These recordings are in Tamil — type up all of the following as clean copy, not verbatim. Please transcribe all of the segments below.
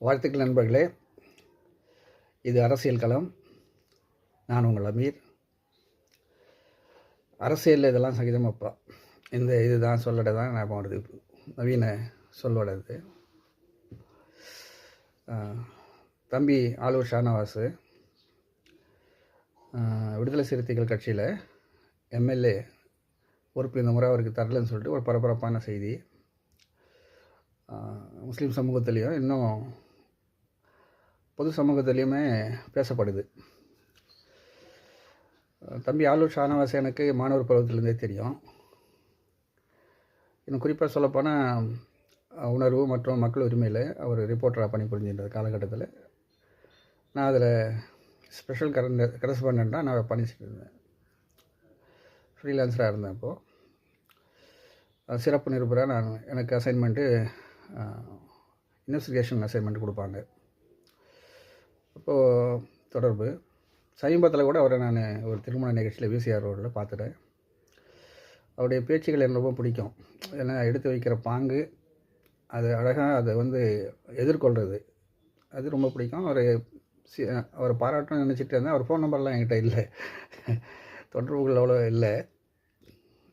வாழ்த்துக்கள் நண்பர்களே. இது அரசியல் களம். நான் உங்கள் அமீர். அரசியலில் இதெல்லாம் சகிதமப்பா. இந்த இதுதான் சொல்லடை தான் நான் போடுறது. நவீன சொல்லோடது. தம்பி ஆலூர் ஷானவாஸ் விடுதலை சிறுத்தைகள் கட்சியில் எம்எல்ஏ பொறுப்பு இந்த முறை அவருக்கு தரலன்னு சொல்லிட்டு ஒரு பரபரப்பான செய்தி முஸ்லீம் சமூகத்திலையும் இன்னும் பொது சமூகத்திலையுமே பேசப்படுது. தம்பி ஆலூர் ஷானவாஸ் எனக்கு மாணவர் பருவத்திலேருந்தே தெரியும். இன்னும் குறிப்பாக சொல்லப்போனால் உணர்வு மற்றும் மக்கள் உரிமையில் அவர் ரிப்போர்ட்டராக பணிபுரிஞ்சின்ற காலகட்டத்தில் நான் அதில் ஸ்பெஷல் கரஸ்பாண்டண்ட்டாக நான் பணி செஞ்சிருந்தேன். ஃப்ரீலான்ஸராக இருந்தேன். அப்போது சிறப்பு நிருபராக எனக்கு அசைன்மெண்ட்டு இன்வெஸ்டிகேஷன் அசைன்மெண்ட் கொடுப்பாங்க. அப்போது தொடர்பு சமீபத்தில் கூட அவரை நான் ஒரு திருமண நிகழ்ச்சியில் விசிஆர் ரோடில் பார்த்துட்டேன். அவருடைய பேச்சுகள் எனக்கு ரொம்ப பிடிக்கும். ஏன்னா எடுத்து வைக்கிற பாங்கு, அது அழகாக அதை எதிர்கொள்கிறது, அது ரொம்ப பிடிக்கும். அவரை பாராட்டணும்னு நினச்சிட்டு இருந்தேன். அவர் ஃபோன் நம்பர்லாம் என்கிட்ட இல்லை, தொடர்புகள் அவ்வளோ இல்லை.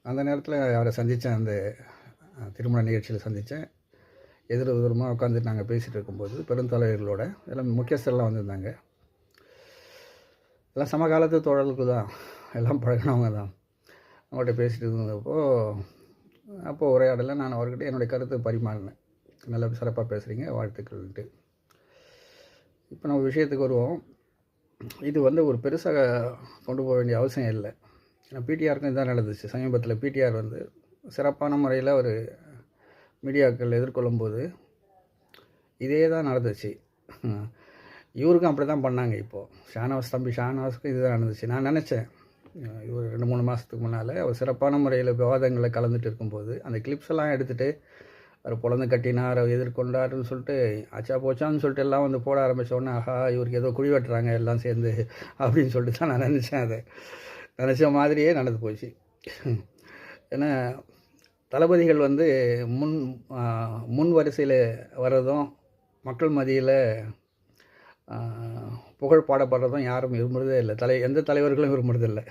அந்த நேரத்தில் அவரை சந்தித்தேன். அந்த திருமண நிகழ்ச்சியில் சந்தித்தேன். எதிர்மாக உட்காந்துட்டு நாங்கள் பேசிகிட்டு இருக்கும்போது பெருந்தலைவர்களோட எல்லாம் முக்கியஸ்தரெல்லாம் வந்திருந்தாங்க. எல்லாம் சமகாலத்து தோழர்களுக்கு தான், எல்லாம் பழகினவங்க தான். அவங்கள்ட்ட பேசிகிட்டு அப்போது உரையாடலை நான் அவர்கிட்ட என்னுடைய கருத்தை பரிமாறினேன். நல்லா சிறப்பாக பேசுகிறீங்க, வாழ்த்துக்கள்ன்ட்டு. இப்போ நம்ம விஷயத்துக்கு வருவோம். இது ஒரு பெருசாக கொண்டு போக வேண்டிய அவசியம் இல்லை. ஏன்னா பிடிஆருக்கும் இதுதான் நடந்துச்சு. சமீபத்தில் பிடிஆர் சிறப்பான முறையில் ஒரு மீடியாக்கள் எதிர்கொள்ளும்போது இதே தான் நடந்துச்சு. இவருக்கும் அப்படி தான் பண்ணாங்க. இப்போது தம்பி ஷானவாஸுக்கும் இதுதான் நடந்துச்சு. நான் நினச்சேன் இவர் 2-3 மாதத்துக்கு முன்னால் அவர் சிறப்பான முறையில் விவாதங்களில் கலந்துட்டு இருக்கும்போது அந்த கிளிப்ஸ் எல்லாம் எடுத்துகிட்டு அவர் பொழந்து கட்டினார், அவர் எதிர்கொண்டாருன்னு சொல்லிட்டு ஆச்சா போச்சான்னு சொல்லிட்டு எல்லாம் போட ஆரம்பித்தோடனே, ஆஹா இவருக்கு ஏதோ குழி வெட்டுறாங்க எல்லாம் சேர்ந்து அப்படின்னு சொல்லிட்டு தான் நான் நினச்சேன். அதை நினச்ச மாதிரியே நடந்து போச்சு. ஏன்னா தளபதிகள் முன் வரிசையில் வர்றதும் மக்கள் மத்தியில் புகழ் பாடப்படுறதும் யாரும் விரும்புகிறதே இல்லை. எந்த தலைவர்களும் விரும்புறதில்லை.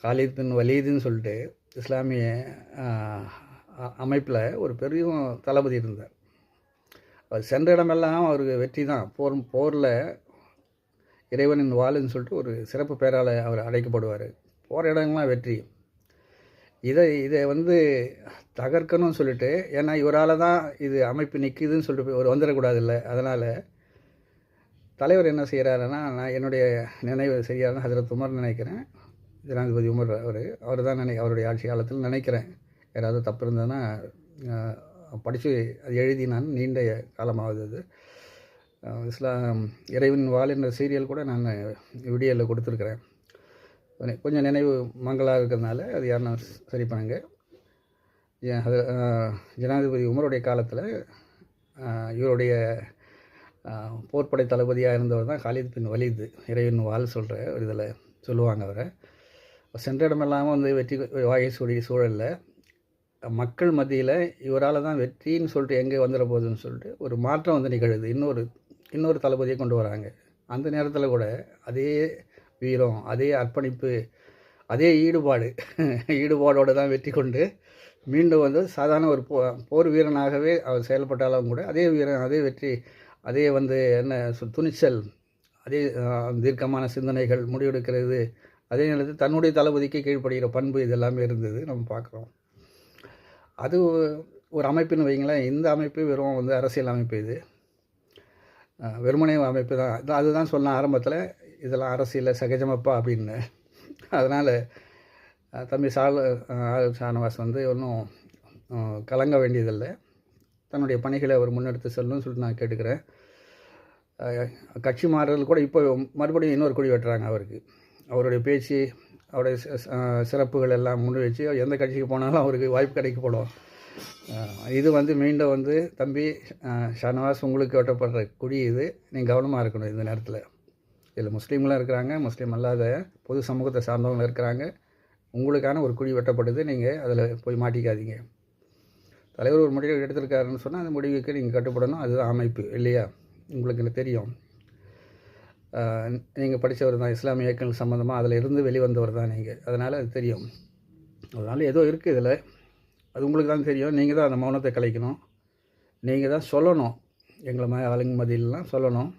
காலித் பின் வலீதுன்னு சொல்லிட்டு இஸ்லாமிய அமைப்பில் ஒரு பெரிய தளபதி இருந்தார். அவர் சென்ற இடமெல்லாம் அவருக்கு வெற்றி தான். போரில் இறைவனின் வாளுன்னு சொல்லிட்டு ஒரு சிறப்பு பெயரால் அவர் அழைக்கப்படுவார். போகிற இடங்கள்லாம் வெற்றி. இதை தகர்க்கணும்னு சொல்லிட்டு, ஏன்னா இவரால் தான் இது அமைப்பு நிற்குதுன்னு சொல்லிட்டு ஒரு வந்துடக்கூடாதில்ல. அதனால் தலைவர் என்ன செய்கிறாருன்னா, நான் என்னுடைய நினைவு சரியாக ஹஜ்ரத் உமர் நினைக்கிறேன், ஜனாதிபதி உமர் அவர் தான் அவருடைய ஆட்சி காலத்தில் நினைக்கிறேன். யாராவது தப்பு இருந்ததுன்னா படித்து அது எழுதி நான் நீண்ட காலமாகுது. அது இஸ்லாம் இறைவன் வாள் என்ற சீரியல் கூட நான் விடியலில் கொடுத்துருக்குறேன். கொஞ்சம் நினைவு மங்களாக இருக்கிறதுனால அது யாருன்னா சரி பண்ணுங்க. ஜனாதிபதி உமருடைய காலத்தில் இவருடைய போர்ப்படை தளபதியாக இருந்தவர் தான் காலித் பின் வலீது. இறைவன் வாள் சொல்கிற ஒரு இதில் சொல்லுவாங்க. அவரை சென்ற இடமெல்லாம் வெற்றி வாகை சூழலில் மக்கள் மத்தியில் இவரால் தான் வெற்றின்னு சொல்லிட்டு எங்கே வந்துட போகுதுன்னு சொல்லிட்டு ஒரு மாற்றம் நிகழுது. இன்னொரு தளபதியை கொண்டு வராங்க. அந்த நேரத்தில் கூட அதே வீரம், அதே அர்ப்பணிப்பு, அதே ஈடுபாடோடு தான் வெற்றி கொண்டு மீண்டும் சாதாரண ஒரு போர் வீரனாகவே அவர் செயல்பட்டாலும் கூட அதே வீரன், அதே வெற்றி, அதே என்ன துணிச்சல், அதே தீர்க்கமான சிந்தனைகள், முடிவெடுக்கிறது, அதே நேரத்தில் தன்னுடைய தளபதிக்கு கீழ்ப்படுகிற பண்பு, இதெல்லாமே இருந்தது நம்ம பார்க்குறோம். அது ஒரு அமைப்புன்னு வைங்களேன். இந்த அமைப்பு வெறும் அரசியல் அமைப்பு. இது வெறுமனே அமைப்பு தான். அதுதான் சொன்ன ஆரம்பத்தில், இதெல்லாம் அரசியலில் சகஜமப்பா அப்படின்னு. அதனால் தம்பி ஷானவாஸ் ஒன்றும் கலங்க வேண்டியதில்லை. தன்னுடைய பணிகளை அவர் முன்னெடுத்து செல்லணும்னு சொல்லிட்டு நான் கேட்டுக்கிறேன். கட்சி மாறுதல் கூட இப்போ மறுபடியும் இன்னொரு குழி வெட்டுறாங்க அவருக்கு. அவருடைய பேச்சு, அவருடைய சிறப்புகள் எல்லாம் முன் வச்சு எந்த கட்சிக்கு போனாலும் அவருக்கு வாய்ப்பு கிடைக்கப்படும். இது மீண்டும் தம்பி ஷானவாஸ், உங்களுக்கு வெட்டப்படுற குழி இது. நீங்கள் கவனமாக இருக்கணும் இந்த நேரத்தில். இதில் முஸ்லீம்லாம் இருக்கிறாங்க, முஸ்லீம் அல்லாத பொது சமூகத்தை சார்ந்தவங்க இருக்கிறாங்க. உங்களுக்கான ஒரு குழி வெட்டப்படுது. நீங்கள் அதில் போய் மாட்டிக்காதீங்க. தலைவர் ஒரு முடிவு எடுத்திருக்காருன்னு சொன்னால் அந்த முடிவுக்கு நீங்கள் கட்டுப்படணும். அதுதான் அமைப்பு, இல்லையா? உங்களுக்கு எனக்கு தெரியும். நீங்கள் படித்தவர் தான், இஸ்லாமிய இயக்கங்கள் சம்மந்தமாக அதில் இருந்து வெளிவந்தவர் தான் நீங்கள், அதனால் அது தெரியும். அதனால் ஏதோ இருக்குது இதில், அது உங்களுக்கு தான் தெரியும். நீங்கள் தான் அந்த மௌனத்தை கலைக்கணும், நீங்கள் தான் சொல்லணும், எங்களை மாதிரி ஆளுங்க மதியிலலாம் சொல்லணும்.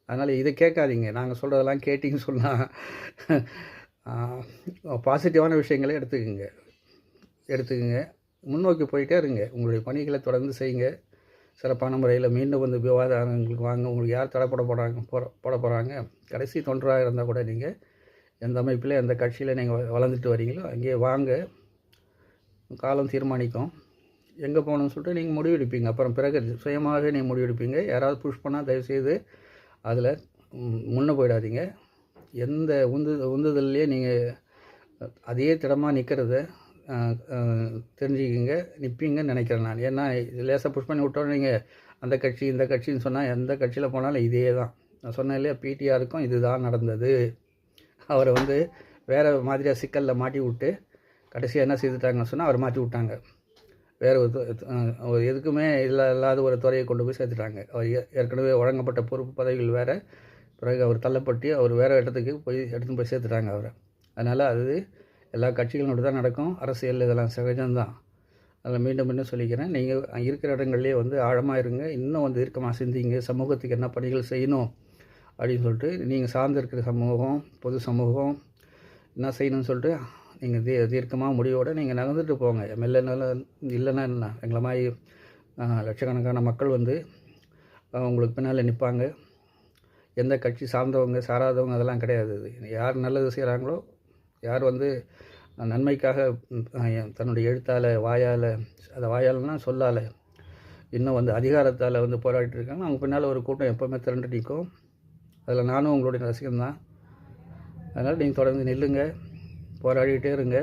அதனால் இதை கேட்காதீங்க, நாங்கள் சொல்கிறதெல்லாம் கேட்டிங்கன்னு சொன்னால் பாசிட்டிவான விஷயங்களே எடுத்துக்கங்க, முன்னோக்கி போயிட்டே இருங்க, உங்களுடைய பணிகளை தொடர்ந்து செய்யுங்க. சிறப்பான முறையில் மீண்டும் வந்து விவாதங்களுக்கு வாங்க. உங்களுக்கு யார் தடை போட போகிறாங்க? கடைசி தொண்டராக இருந்தால் கூட நீங்கள் எந்த அமைப்பில் எந்த கட்சியில் நீங்கள் வளர்ந்துட்டு வரீங்களோ அங்கேயே வாங்க. காலம் தீர்மானிக்கும் எங்கே போகணும்னு சொல்லிட்டு நீங்கள் முடிவெடுப்பீங்க. அப்புறம் பிறகு சுயமாகவே நீங்கள் முடிவெடுப்பீங்க. யாராவது புஷ் பண்ணால் தயவுசெய்து அதில் முன்னே போயிடாதீங்க. எந்த உந்துதல்லையே நீங்கள் அதே திடமாக நிற்கிறத தெரிஞ்சுக்கிங்க, நிற்பீங்கன்னு நினைக்கிறேன் நான். ஏன்னா லேசாக புஷ் பண்ணி விட்டோன்னு நீங்கள் அந்த கட்சி இந்த கட்சின்னு சொன்னால் எந்த கட்சியில் போனாலும் இதே தான். நான் சொன்னேன் இல்லையா, பிடிஆருக்கும் இது தான் நடந்தது. அவரை வந்து வேறு மாதிரியாக சிக்கலில் மாட்டி விட்டு கடைசியாக என்ன செய்துட்டாங்கன்னு சொன்னால் அவரை மாற்றி விட்டாங்க. வேறு ஒரு எதுக்குமே இல்லாத ஒரு துறையை கொண்டு போய் சேர்த்துட்டாங்க. அவர் ஏற்கனவே வழங்கப்பட்ட பொறுப்பு பதவிகள் வேறு, பிறகு அவர் தள்ளப்பட்டு அவர் வேறு இடத்துக்கு எடுத்துன்னு போய் சேர்த்துட்டாங்க அவரை. அதனால் அது எல்லா கட்சிகளோடு தான் நடக்கும். அரசியல் இதெல்லாம் சகஜம்தான். அதில் மீண்டும் சொல்லிக்கிறேன், நீங்கள் இருக்கிற இடங்கள்லேயே வந்து ஆழமாக இருங்க, இன்னும் வந்து தீர்க்கமாக சிந்திங்க. சமூகத்துக்கு என்ன பணிகள் செய்யணும் அப்படின்னு சொல்லிட்டு நீங்கள் சார்ந்து இருக்கிற சமூகம், பொது சமூகம் என்ன செய்யணும்னு சொல்லிட்டு நீங்கள் தீர்க்கமாக முடிவோடு நீங்கள் நகர்ந்துட்டு போங்க. இல்லைன்னா என்ன, எங்களை மாதிரி லட்சக்கணக்கான மக்கள் வந்து உங்களுக்கு பின்னால் நிற்பாங்க. எந்த கட்சி சார்ந்தவங்க சாராதவங்க அதெல்லாம் கிடையாது. யார் நல்லது செய்கிறாங்களோ, யார் வந்து நன்மைக்காக தன்னுடைய எழுத்தால் வாயால், அதை வாயால்னா சொல்லால், இன்னும் வந்து அதிகாரத்தால் வந்து போராடிட்டு இருக்காங்க, அவங்க பின்னால் ஒரு கூட்டம் எப்போவுமே திரண்டு நிற்கும். அதில் நானும் உங்களுடைய ரசிகன் தான். அதனால் நீங்கள் தொடர்ந்து நில்லுங்க, போராடிக்கிட்டே இருங்க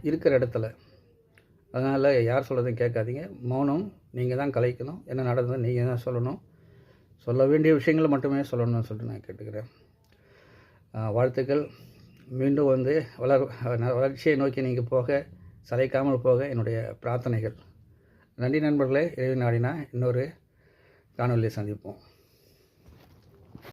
இருக்கிற இடத்துல. அதனால் யார் சொல்கிறதையும் கேட்காதீங்க. மௌனம் நீங்கள் தான் கலைக்கணும். என்ன நடந்தது நீங்கள் தான் சொல்லணும். சொல்ல வேண்டிய விஷயங்களை மட்டுமே சொல்லணும்னு சொல்லிட்டு நான் கேட்டுக்கிறேன். வாழ்த்துக்கள். மீண்டும் வந்து வளர்ச்சியை நோக்கி நீங்கள் போக, சளைக்காமல் போக என்னுடைய பிரார்த்தனைகள். நன்றி நண்பர்களே. இறைவன் நாடினா இன்னொரு காணொலியை சந்திப்போம்.